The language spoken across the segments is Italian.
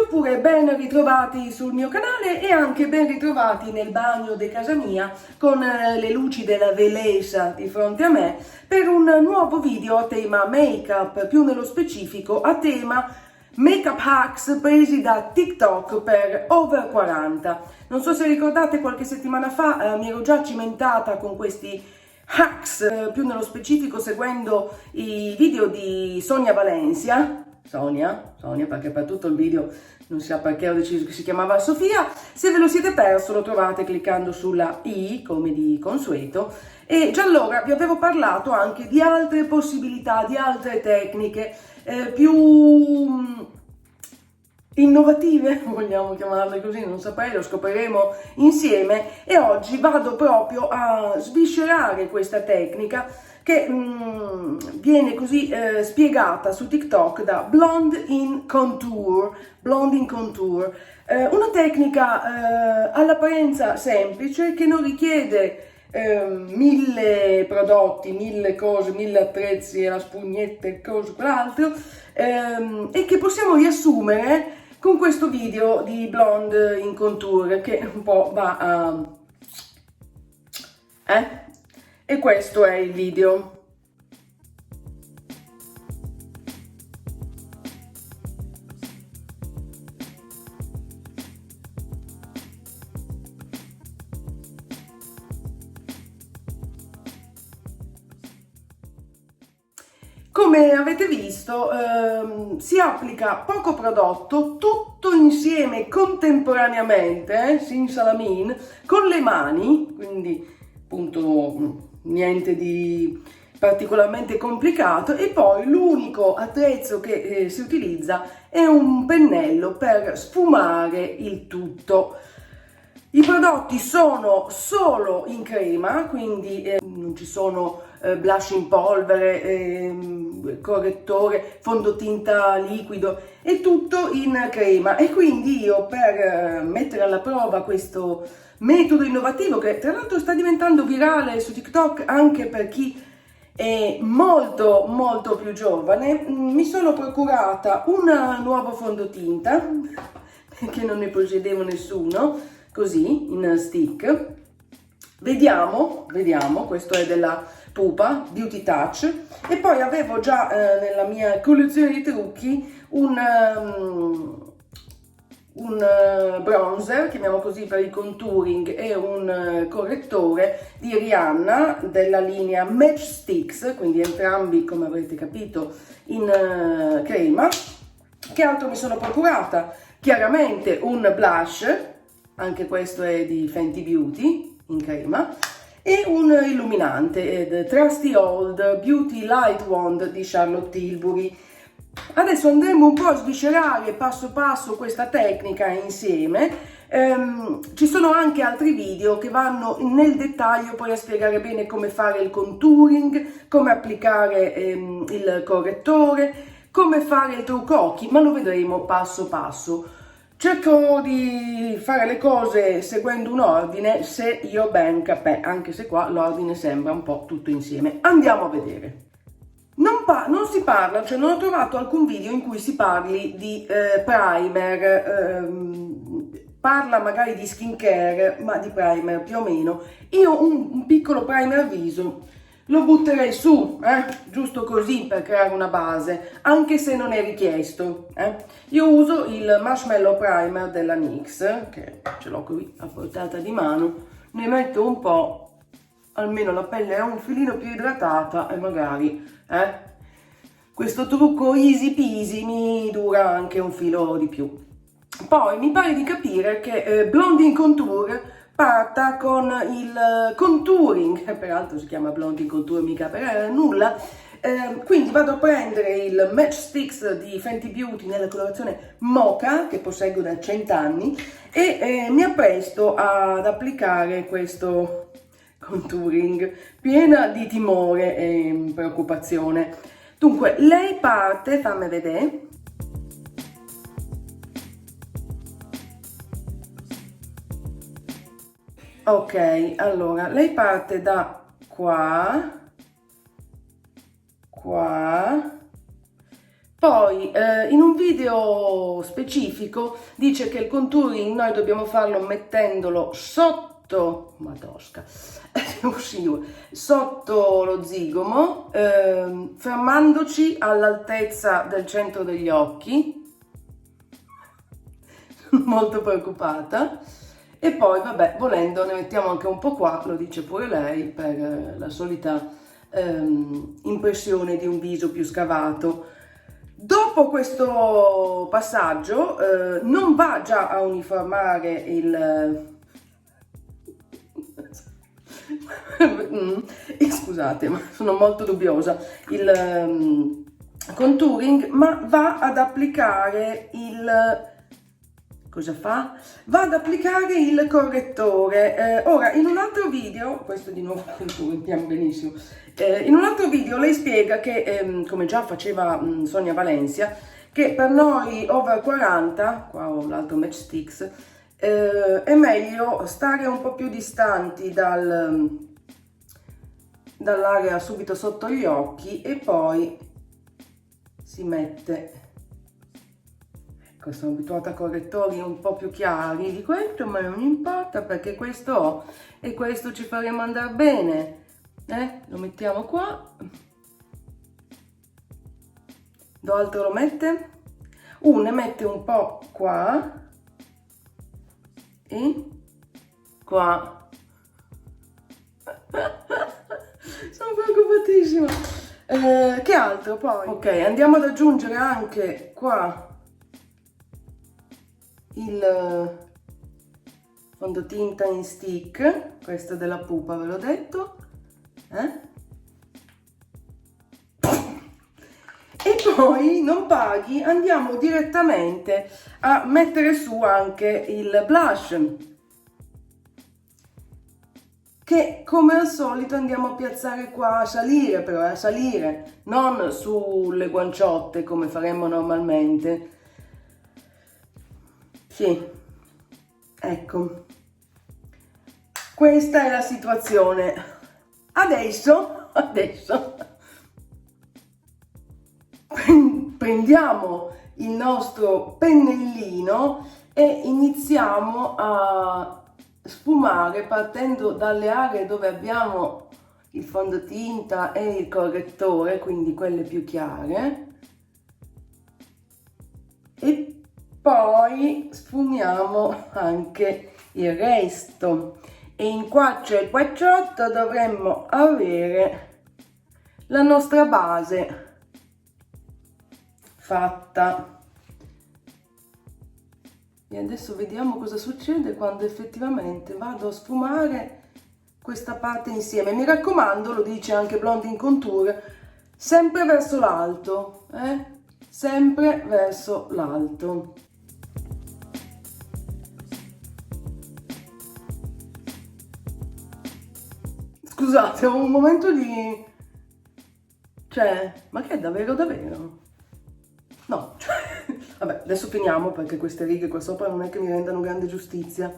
oppure ben ritrovati sul mio canale e anche ben ritrovati nel bagno di casa mia con le luci della Velesa di fronte a me per un nuovo video a tema make-up, più nello specifico a tema make-up hacks presi da TikTok per over 40. Non so se ricordate, qualche settimana fa mi ero già cimentata con questi hacks, più nello specifico seguendo i video di Sonia Valencia. Sonia, perché per tutto il video non sa perché ho deciso che si chiamava Sofia. Se ve lo siete perso lo trovate cliccando sulla i, come di consueto, e già allora vi avevo parlato anche di altre possibilità, di altre tecniche più innovative, vogliamo chiamarle così, non saprei, lo scopriremo insieme, e oggi vado proprio a sviscerare questa tecnica che viene così spiegata su TikTok da Blonde in Contour, una tecnica all'apparenza semplice che non richiede mille prodotti, mille cose, mille attrezzi e la spugnetta e cose quell'altro, e che possiamo riassumere con questo video di Blonde in Contour che un po' va a... E questo è il video. Come avete visto, si applica poco prodotto, tutto insieme contemporaneamente, sin salamin, con le mani, quindi appunto niente di particolarmente complicato, e poi l'unico attrezzo che si utilizza è un pennello per sfumare il tutto. I prodotti sono solo in crema, quindi non ci sono blush in polvere, correttore, fondotinta liquido, è tutto in crema. E quindi io, per mettere alla prova questo metodo innovativo, che tra l'altro sta diventando virale su TikTok anche per chi è molto più giovane, mi sono procurata un nuovo fondotinta che non ne possedevo nessuno, così in stick. Vediamo, questo è della Pupa Beauty Touch, e poi avevo già nella mia collezione di trucchi un bronzer, chiamiamo così, per il contouring, e un correttore di Rihanna della linea Match Sticks, quindi entrambi, come avrete capito, in crema. Che altro mi sono procurata? Chiaramente un blush, anche questo è di Fenty Beauty, in crema, e un illuminante, Trusty Old Beauty Light Wand di Charlotte Tilbury. Adesso andremo un po' a sviscerare passo passo questa tecnica insieme. Ci sono anche altri video che vanno nel dettaglio poi a spiegare bene come fare il contouring, come applicare il correttore, come fare il trucco occhi, ma lo vedremo passo passo. Cerco di fare le cose seguendo un ordine, se io ben capè, anche se qua l'ordine sembra un po' tutto insieme. Andiamo a vedere. Non si parla, cioè non ho trovato alcun video in cui si parli di primer, parla magari di skincare, ma di primer più o meno. Io un piccolo primer viso lo butterei su, giusto così per creare una base, anche se non è richiesto. Io uso il Marshmallow Primer della NYX, che ce l'ho qui a portata di mano, ne metto un po', almeno la pelle è un filino più idratata e magari questo trucco easy peasy mi dura anche un filo di più. Poi mi pare di capire che Blonde in Contour parta con il contouring, peraltro si chiama Blonde in Contour, mica per nulla. Quindi vado a prendere il Match Sticks di Fenty Beauty nella colorazione Mocha, che posseggo da 100 anni, e mi appresto ad applicare questo contouring piena di timore e preoccupazione. Dunque, lei parte, fammi vedere. Ok, allora, lei parte da qua, Poi in un video specifico dice che il contouring noi dobbiamo farlo mettendolo sotto, madosca, sotto lo zigomo, fermandoci all'altezza del centro degli occhi. Sono molto preoccupata. E poi vabbè, volendo ne mettiamo anche un po' qua, lo dice pure lei, per la solita impressione di un viso più scavato. Dopo questo passaggio non va già a uniformare il scusate, ma sono molto dubbiosa, il contouring, ma va ad applicare il cosa fa? Va ad applicare il correttore. Ora, in un altro video, questo di nuovo andiamo benissimo, in un altro video lei spiega che, come già faceva Sonia Valencia, che per noi over 40, qua ho l'altro Match Stix, è meglio stare un po' più distanti dall'area subito sotto gli occhi e poi si mette. Sono abituata a correttori un po' più chiari di questo, ma non importa perché questo ho e questo ci faremo andare bene. Lo mettiamo qua. Dove altro lo mette? Ne mette un po' qua e qua. Sono preoccupatissima. Che altro poi? Ok, andiamo ad aggiungere anche qua il fondotinta in stick, questo della pupa ve l'ho detto, e poi non paghi, andiamo direttamente a mettere su anche il blush, che come al solito andiamo a piazzare qua, a salire però, a salire, non sulle guanciotte come faremmo normalmente. Sì, ecco, questa è la situazione. Adesso prendiamo il nostro pennellino e iniziamo a sfumare partendo dalle aree dove abbiamo il fondotinta e il correttore, quindi quelle più chiare, e poi sfumiamo anche il resto e in quaccia e quacciotto dovremmo avere la nostra base fatta. E adesso vediamo cosa succede quando effettivamente vado a sfumare questa parte insieme. Mi raccomando, lo dice anche Blonding Contour, sempre verso l'alto, sempre verso l'alto. Scusate, ho un momento di... ma che è davvero davvero? No, vabbè, adesso finiamo perché queste righe qua sopra non è che mi rendano grande giustizia.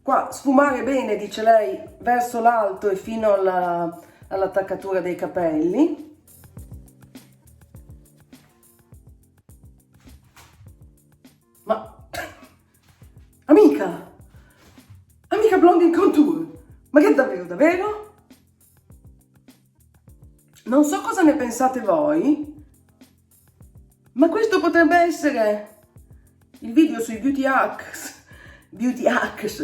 Qua sfumare bene, dice lei, verso l'alto e fino all'attaccatura dei capelli. Ma... amica Blonding Contour, ma che è davvero davvero? Non so cosa ne pensate voi, ma questo potrebbe essere il video sui beauty hacks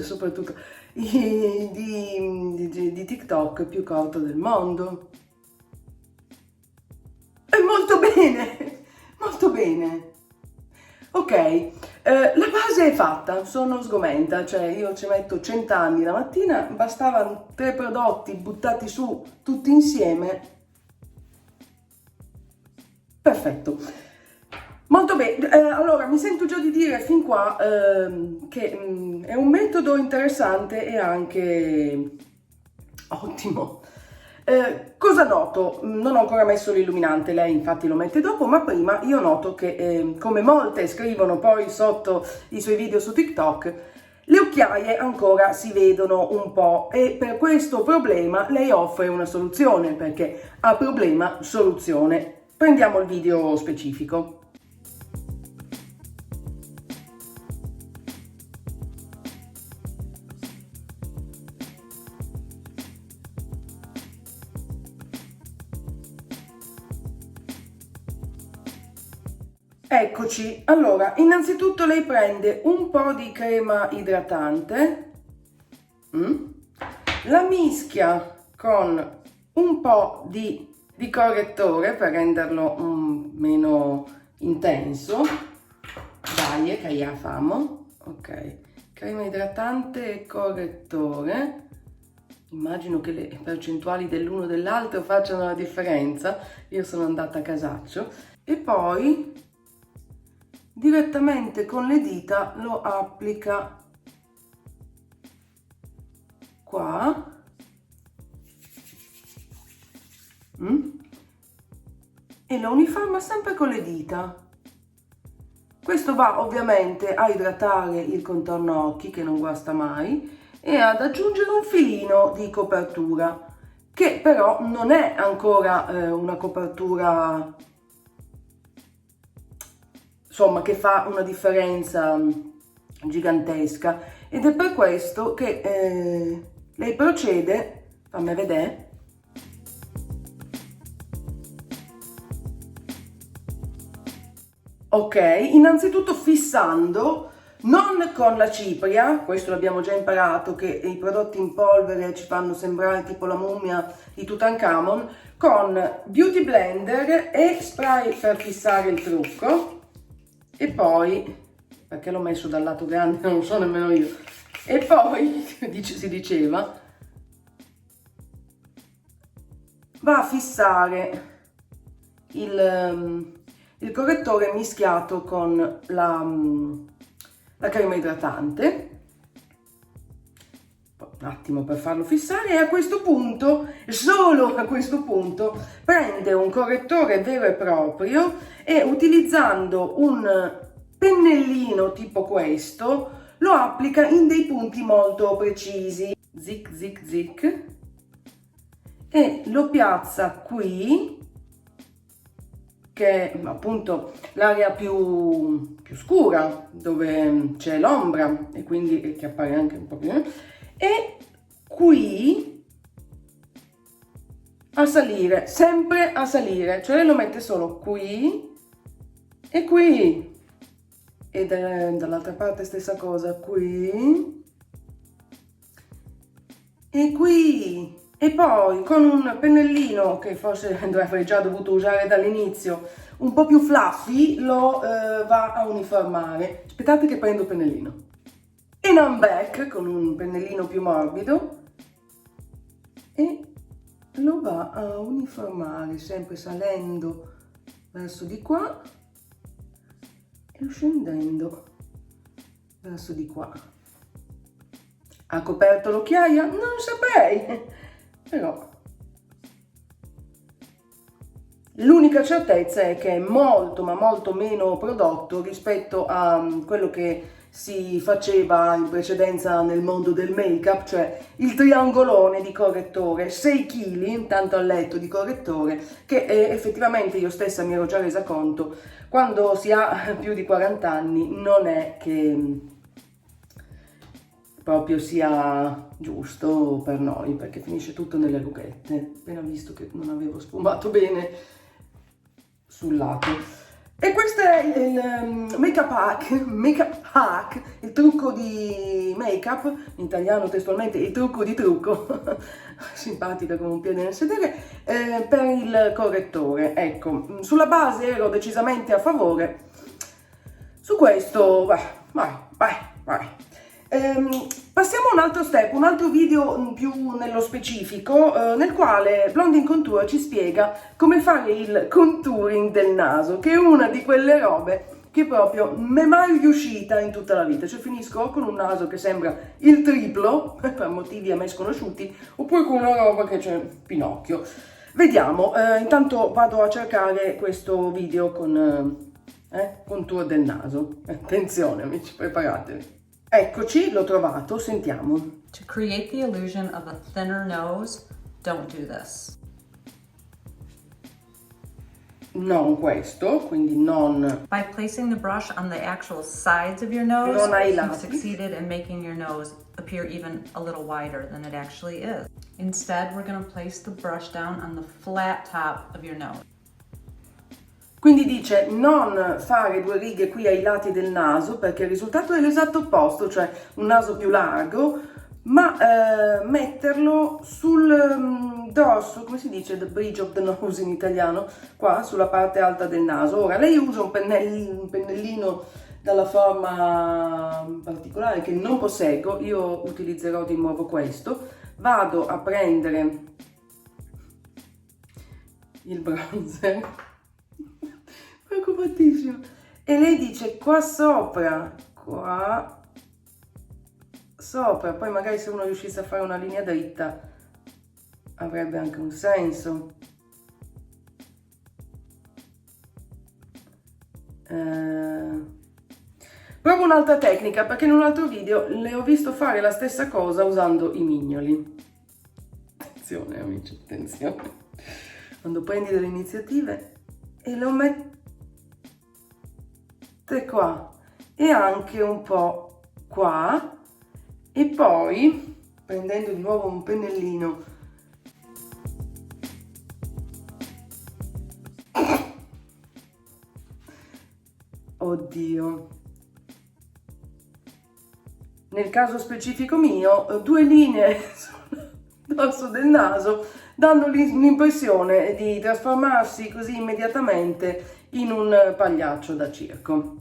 soprattutto, di TikTok più corto del mondo. E molto bene, molto bene. Ok, la base è fatta, sono sgomenta, cioè io ci metto 100 anni la mattina, bastavano 3 prodotti buttati su tutti insieme. Perfetto, molto bene. Allora mi sento già di dire fin qua che è un metodo interessante e anche ottimo. Cosa noto? Non ho ancora messo l'illuminante, lei infatti lo mette dopo, ma prima io noto che come molte scrivono poi sotto i suoi video su TikTok, le occhiaie ancora si vedono un po' e per questo problema lei offre una soluzione, perché a problema soluzione. Prendiamo il video specifico. Eccoci, allora, innanzitutto lei prende un po' di crema idratante, la mischia con un po' di correttore per renderlo meno intenso. Dai, che ya famo. Ok, crema idratante e correttore. Immagino che le percentuali dell'uno e dell'altro facciano la differenza. Io sono andata a casaccio. E poi direttamente con le dita lo applica qua. E lo uniforma sempre con le dita. Questo va ovviamente a idratare il contorno occhi, che non guasta mai, e ad aggiungere un filino di copertura, che però non è ancora una copertura, insomma, che fa una differenza gigantesca, ed è per questo che lei procede, fammi vedere, ok, innanzitutto fissando, non con la cipria, questo l'abbiamo già imparato, che i prodotti in polvere ci fanno sembrare tipo la mummia di Tutankhamon, con Beauty Blender e spray per fissare il trucco, e poi, perché l'ho messo dal lato grande non so nemmeno io, e poi, si diceva, va a fissare il correttore mischiato con la crema idratante, un attimo per farlo fissare, e a questo punto, solo a questo punto, prende un correttore vero e proprio e utilizzando un pennellino tipo questo lo applica in dei punti molto precisi, zic zic zic, e lo piazza qui, che è appunto l'area più scura, dove c'è l'ombra e quindi che appare anche un po' più, e qui a salire, sempre a salire, cioè lei lo mette solo qui e qui, e dall'altra parte stessa cosa, qui e qui. E poi con un pennellino che forse avrei già dovuto usare dall'inizio, un po' più fluffy, lo va a uniformare. Aspettate che prendo il pennellino. And I'm back con un pennellino più morbido e lo va a uniformare, sempre salendo verso di qua e scendendo verso di qua. Ha coperto l'occhiaia? Non saprei. Però l'unica certezza è che è molto ma molto meno prodotto rispetto a quello che si faceva in precedenza nel mondo del make-up, cioè il triangolone di correttore, 6 kg, tanto a letto di correttore, che effettivamente io stessa mi ero già resa conto, quando si ha più di 40 anni non è che proprio sia giusto per noi, perché finisce tutto nelle rughette, appena visto che non avevo sfumato bene sul lato. E questo è il make-up hack, il trucco di make-up, in italiano testualmente il trucco di trucco, simpatica come un piede nel sedere, per il correttore. Ecco, sulla base ero decisamente a favore, su questo vai. Passiamo a un altro step, un altro video più nello specifico, nel quale Blondin Contour ci spiega come fare il contouring del naso, che è una di quelle robe che proprio non è mai riuscita in tutta la vita. Cioè finisco con un naso che sembra il triplo, per motivi a me sconosciuti, oppure con una roba che c'è Pinocchio. Vediamo, intanto vado a cercare questo video con contour del naso. Attenzione amici, preparatevi. Eccoci, l'ho trovato, sentiamo. To create the illusion of a thinner nose, don't do this. Non questo, quindi non... By placing the brush on the actual sides of your nose, Non ai you've lati. succeeded in making your nose appear even a little wider than it actually is. Instead, we're going to place the brush down on the flat top of your nose. Quindi dice non fare 2 righe qui ai lati del naso perché il risultato è l'esatto opposto, cioè un naso più largo, ma metterlo sul dorso, come si dice, the bridge of the nose in italiano, qua sulla parte alta del naso. Ora lei usa un pennellino dalla forma particolare che non posseggo, io utilizzerò di nuovo questo. Vado a prendere il bronzer, preoccupatissimo, e lei dice qua sopra, qua sopra, poi magari se uno riuscisse a fare una linea dritta avrebbe anche un senso. Provo un'altra tecnica perché in un altro video le ho visto fare la stessa cosa usando i mignoli. Attenzione amici, attenzione. Quando prendi delle iniziative e lo metti qua e anche un po' qua, e poi prendendo di nuovo un pennellino oddio, nel caso specifico mio 2 linee sul dorso del naso danno l'impressione di trasformarsi così immediatamente in un pagliaccio da circo.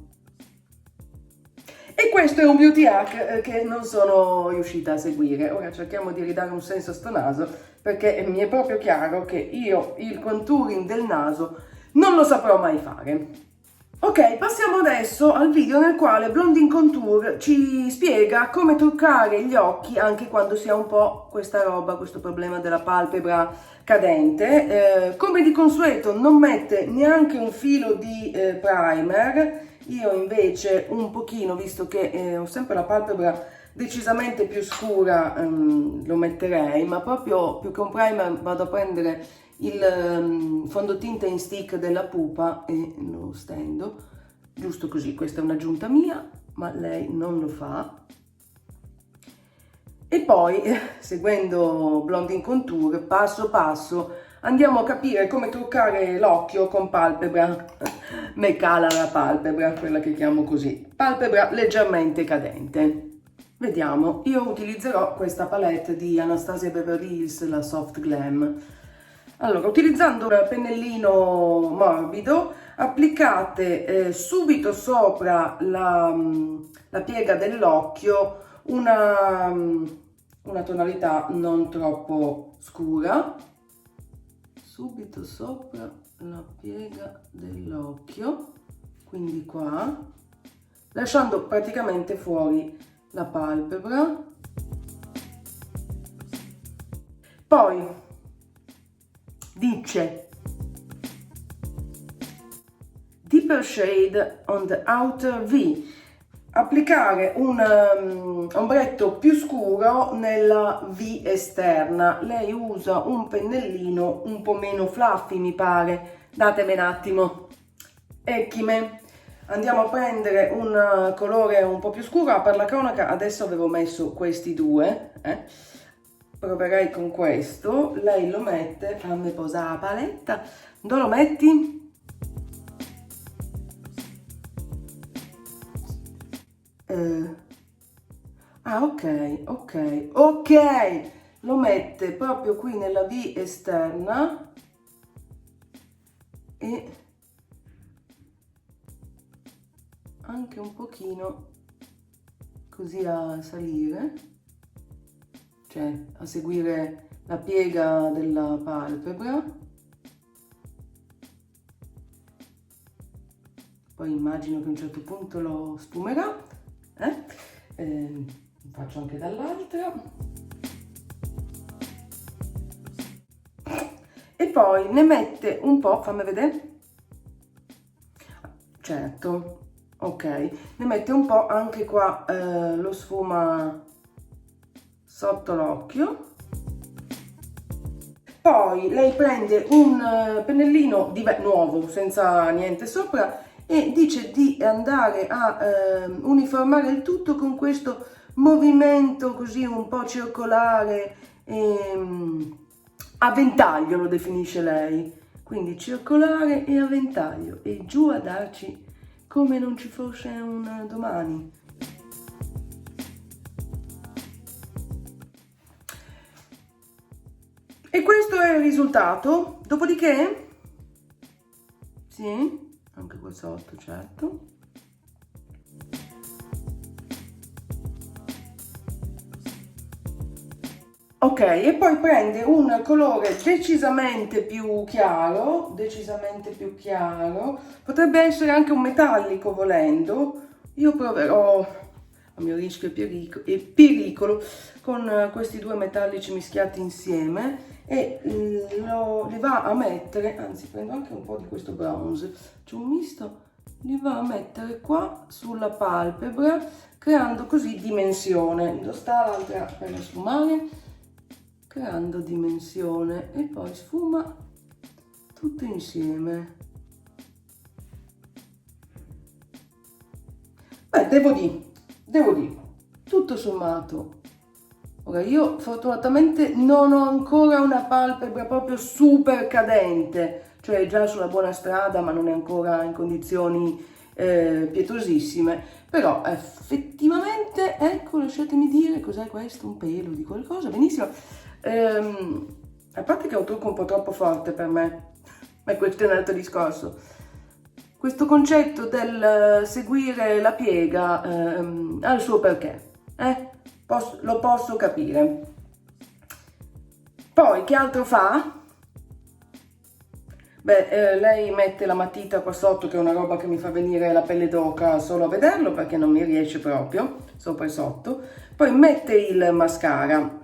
E questo è un beauty hack che non sono riuscita a seguire. Ora cerchiamo di ridare un senso a sto naso perché mi è proprio chiaro che io il contouring del naso non lo saprò mai fare. Ok, passiamo adesso al video nel quale Blondin Contour ci spiega come truccare gli occhi anche quando si ha un po' questa roba, questo problema della palpebra cadente. Come di consueto non mette neanche un filo di primer, io invece un pochino, visto che ho sempre la palpebra decisamente più scura, lo metterei, ma proprio più che un primer vado a prendere il fondotinta in stick della pupa e lo stendo giusto così. Questa è un'aggiunta mia, ma lei non lo fa. E poi seguendo Blondin Contour passo passo andiamo a capire come truccare l'occhio con palpebra me cala la palpebra, quella che chiamo così, palpebra leggermente cadente. Vediamo, io utilizzerò questa palette di Anastasia Beverly Hills, la Soft Glam. Allora, utilizzando un pennellino morbido, applicate subito sopra la piega dell'occhio una tonalità non troppo scura, subito sopra la piega dell'occhio, quindi qua, lasciando praticamente fuori la palpebra. Poi dice deeper shade on the outer V, applicare un ombretto più scuro nella V esterna. Lei usa un pennellino un po' meno fluffy, mi pare, datemi un attimo. Ecchime, andiamo a prendere un colore un po' più scuro. Per la cronaca adesso avevo messo questi due, proverei con questo. Lei lo mette, fammi posare la paletta, dove lo metti? Ok, lo mette proprio qui nella V esterna e anche un pochino così a salire, cioè a seguire la piega della palpebra. Poi immagino che a un certo punto lo sfumerà. Faccio anche dall'altra. E poi ne mette un po', fammi vedere. Certo, ok, ne mette un po' anche qua, lo sfuma sotto l'occhio. Poi lei prende un pennellino nuovo, senza niente sopra, e dice di andare a uniformare il tutto con questo movimento così un po' circolare, a ventaglio lo definisce lei. quindi circolare e a ventaglio, e giù a darci come non ci fosse un domani. E questo è il risultato. Dopodiché, sì, anche qua sotto, certo. Ok, e poi prende un colore decisamente più chiaro, potrebbe essere anche un metallico volendo. Io proverò a mio rischio e pericolo con questi due metallici mischiati insieme e li va a mettere, anzi prendo anche un po' di questo bronze, c'è un misto, li va a mettere qua sulla palpebra, creando così dimensione. Dove sta l'altra per sfumare? Creando dimensione, e poi sfuma tutto insieme. Beh, devo dire, tutto sommato, ora io fortunatamente non ho ancora una palpebra proprio super cadente, cioè è già sulla buona strada ma non è ancora in condizioni pietosissime, però effettivamente, ecco, lasciatemi dire, cos'è questo? Un pelo di qualcosa, benissimo. A parte che è un trucco un po' troppo forte per me, ma questo è un altro discorso. Questo concetto del seguire la piega ha il suo perché, lo posso capire. Poi che altro fa? Beh, lei mette la matita qua sotto, che è una roba che mi fa venire la pelle d'oca solo a vederlo, perché non mi riesce proprio, sopra e sotto. Poi mette il mascara.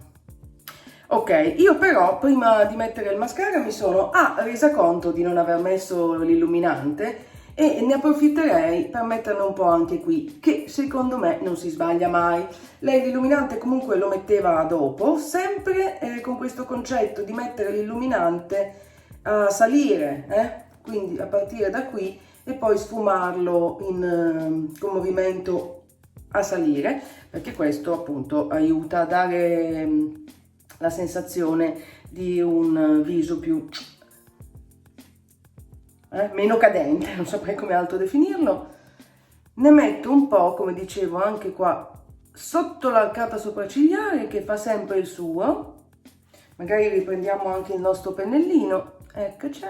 Ok, io però prima di mettere il mascara mi sono resa conto di non aver messo l'illuminante e ne approfitterei per metterne un po' anche qui, che secondo me non si sbaglia mai. Lei l'illuminante comunque lo metteva dopo, sempre con questo concetto di mettere l'illuminante a salire, quindi a partire da qui e poi sfumarlo con movimento a salire, perché questo appunto aiuta a dare la sensazione di un viso più meno cadente, non saprei come altro definirlo. Ne metto un po', come dicevo, anche qua sotto l'arcata sopraccigliare, che fa sempre il suo. Magari riprendiamo anche il nostro pennellino, eccoci.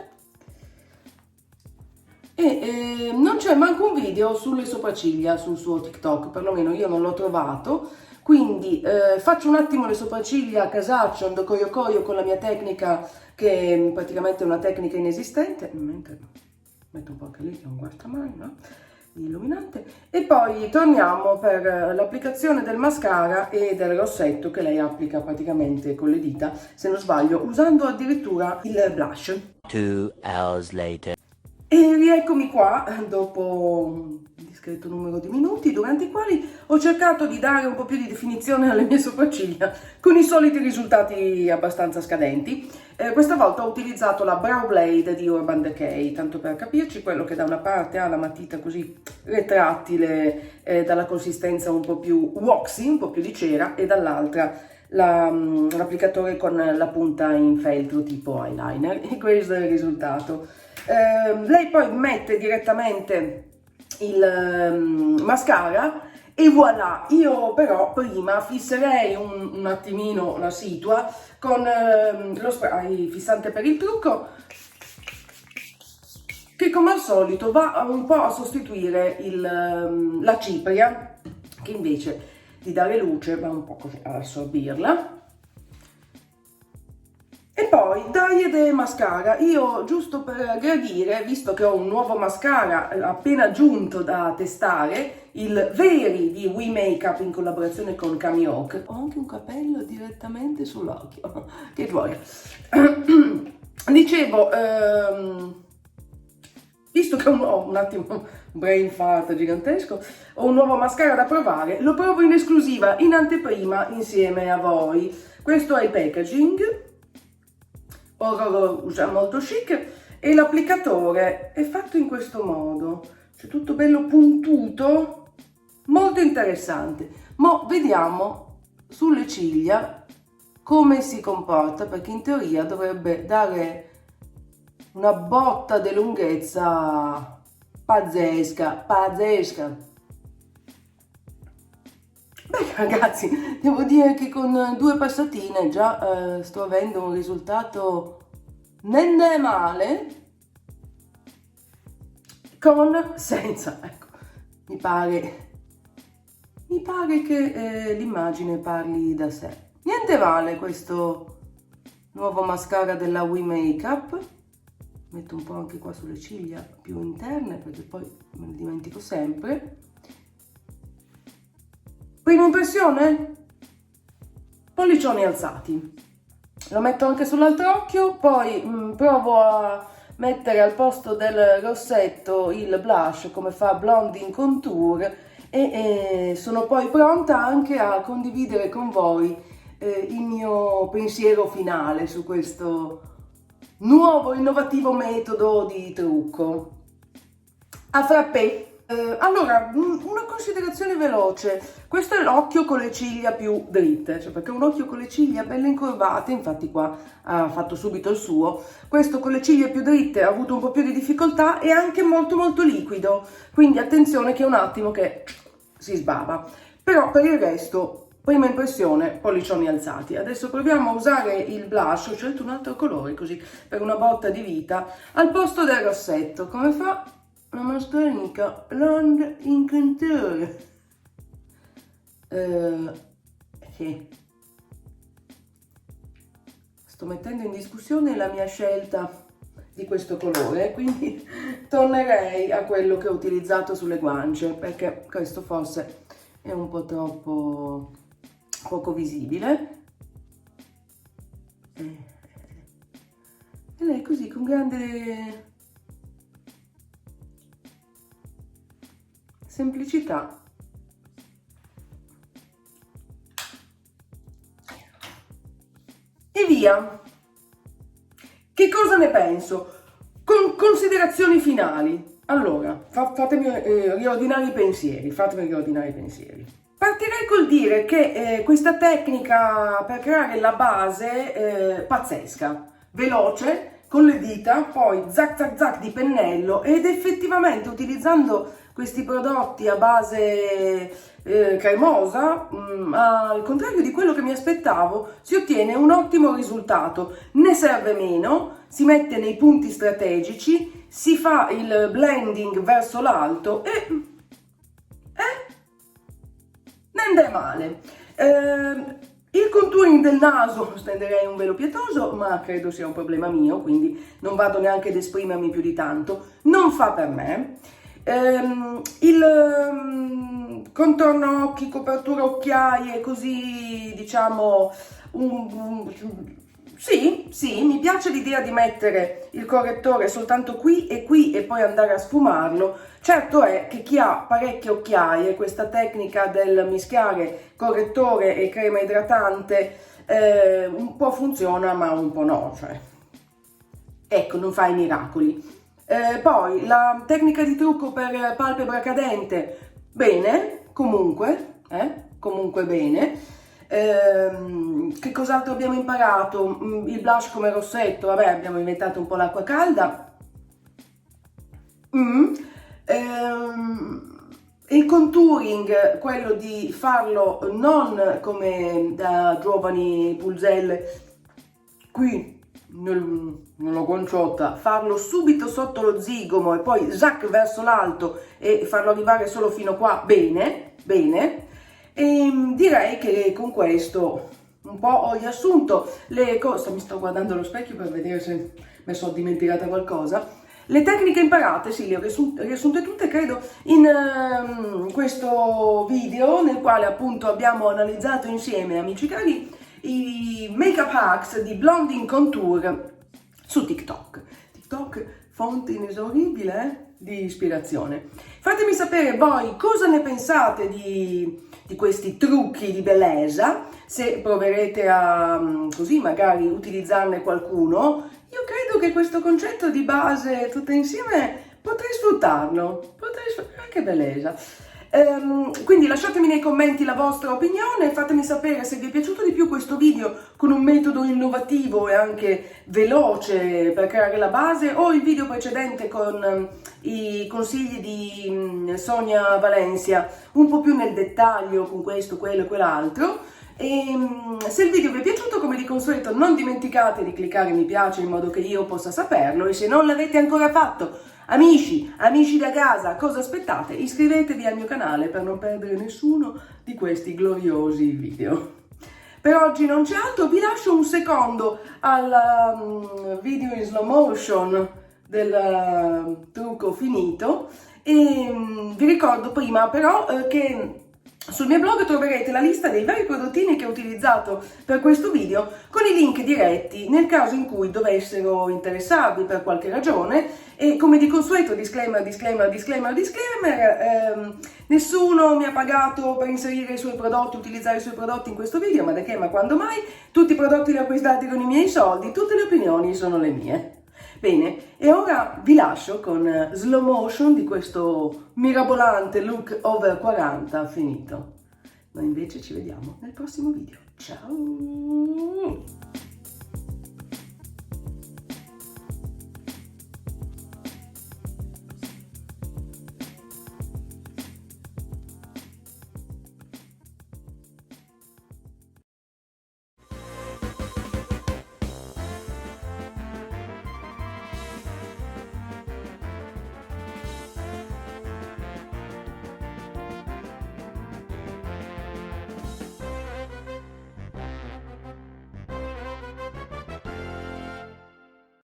E non c'è manco un video sulle sopracciglia sul suo TikTok, perlomeno io non l'ho trovato, quindi faccio un attimo le sopracciglia a casaccio, coio con la mia tecnica, che praticamente è una tecnica inesistente, mentre metto un po' anche lì, che è un guastamani, no? Illuminante, e poi torniamo per l'applicazione del mascara e del rossetto, che lei applica praticamente con le dita, se non sbaglio, usando addirittura il blush. 2 hours later. E rieccomi qua dopo un discreto numero di minuti, durante i quali ho cercato di dare un po' più di definizione alle mie sopracciglia, con i soliti risultati abbastanza scadenti. Questa volta ho utilizzato la Brow Blade di Urban Decay, tanto per capirci, quello che da una parte ha la matita così retrattile, dalla consistenza un po' più waxy, un po' più di cera, e dall'altra l'applicatore con la punta in feltro tipo eyeliner, e questo è il risultato. Lei poi mette direttamente il mascara e voilà. Io però prima fisserei un attimino la situa con lo spray fissante per il trucco, che come al solito va un po' a sostituire la cipria, che invece di dare luce va un po' così ad assorbirla. E poi Diet Mascara, io giusto per gradire, visto che ho un nuovo mascara appena aggiunto da testare, il Veri di We Makeup in collaborazione con Kami Oak, ho anche un capello direttamente sull'occhio, che vuoi. Dicevo, visto che ho un attimo un brain fart gigantesco, ho un nuovo mascara da provare, lo provo in esclusiva, in anteprima, insieme a voi. Questo è il packaging. Oro molto chic, e l'applicatore è fatto in questo modo, cioè tutto bello puntuto, molto interessante. Ma vediamo sulle ciglia come si comporta, perché in teoria dovrebbe dare una botta di lunghezza pazzesca, pazzesca. Beh ragazzi, devo dire che con 2 passatine già sto avendo un risultato nende male, con senza, ecco, mi pare che l'immagine parli da sé. Niente male questo nuovo mascara della We Makeup. Metto un po' anche qua sulle ciglia più interne perché poi me ne dimentico sempre. Prima impressione? Pollicioni alzati. Lo metto anche sull'altro occhio, poi provo a mettere al posto del rossetto il blush come fa Blonding Contour e sono poi pronta anche a condividere con voi il mio pensiero finale su questo nuovo innovativo metodo di trucco. A frappè. Allora, una considerazione veloce. Questo è l'occhio con le ciglia più dritte, cioè perché un occhio con le ciglia belle incurvate, infatti qua ha fatto subito il suo. Questo con le ciglia più dritte ha avuto un po' più di difficoltà e anche molto molto liquido, quindi attenzione che è un attimo che si sbava. Però per il resto, prima impressione, pollicioni alzati. Adesso proviamo a usare il blush, ho scelto un altro colore così per una botta di vita, al posto del rossetto. Come fa la nostra amica Blonding Contour. Sì. Sto mettendo in discussione la mia scelta di questo colore, quindi tornerei a quello che ho utilizzato sulle guance, perché questo forse è un po' troppo poco visibile. E lei così con grande semplicità e via. Che cosa ne penso? Con considerazioni finali. Allora, fatemi riordinare i pensieri, Partirei col dire che questa tecnica per creare la base pazzesca, veloce, con le dita, poi zac zac zac di pennello, ed effettivamente utilizzando questi prodotti a base cremosa, al contrario di quello che mi aspettavo, si ottiene un ottimo risultato. Ne serve meno, si mette nei punti strategici, si fa il blending verso l'alto e non è male. Il contouring del naso stenderei un velo pietoso, ma credo sia un problema mio, quindi non vado neanche ad esprimermi più di tanto. Non fa per me. Il contorno occhi, copertura occhiaie, così diciamo sì, mi piace l'idea di mettere il correttore soltanto qui e poi andare a sfumarlo. Certo è che chi ha parecchie occhiaie, questa tecnica del mischiare correttore e crema idratante un po' funziona ma un po' no, cioè ecco, non fa i miracoli. Poi la tecnica di trucco per palpebra cadente, bene, comunque bene. Che cos'altro abbiamo imparato? Il blush come rossetto, vabbè, abbiamo inventato un po' l'acqua calda. Il contouring, quello di farlo non come da giovani pulzelle qui nella guanciotta, farlo subito sotto lo zigomo e poi zac verso l'alto e farlo arrivare solo fino qua, bene. E direi che con questo un po' ho riassunto le cose. Mi sto guardando allo specchio per vedere se mi sono dimenticata qualcosa. Le tecniche imparate, sì, le ho riassunte tutte, credo, in questo video, nel quale appunto abbiamo analizzato insieme, amici cari, i make-up hacks di Blonding Contour su TikTok. TikTok, fonte inesauribile di ispirazione. Fatemi sapere voi cosa ne pensate di questi trucchi di bellezza, se proverete a così magari utilizzarne qualcuno. Io credo che questo concetto di base tutto insieme potrei sfruttarlo, che bellezza. Quindi lasciatemi nei commenti la vostra opinione, fatemi sapere se vi è piaciuto di più questo video con un metodo innovativo e anche veloce per creare la base, o il video precedente con i consigli di Sonia Valencia, un po' più nel dettaglio con questo, quello e quell'altro. E se il video vi è piaciuto, come di consueto, non dimenticate di cliccare mi piace in modo che io possa saperlo, e se non l'avete ancora fatto, amici da casa, cosa aspettate? Iscrivetevi al mio canale per non perdere nessuno di questi gloriosi video. Per oggi non c'è altro, vi lascio un secondo al video in slow motion del trucco finito, e vi ricordo prima però che sul mio blog troverete la lista dei vari prodottini che ho utilizzato per questo video, con i link diretti nel caso in cui dovessero interessarvi per qualche ragione. E come di consueto, disclaimer, nessuno mi ha pagato per inserire i suoi prodotti, utilizzare i suoi prodotti in questo video, ma da che, ma quando mai? Tutti i prodotti li ho acquistati con i miei soldi, tutte le opinioni sono le mie. Bene, e ora vi lascio con slow motion di questo mirabolante look over 40 finito. Noi invece ci vediamo nel prossimo video. Ciao!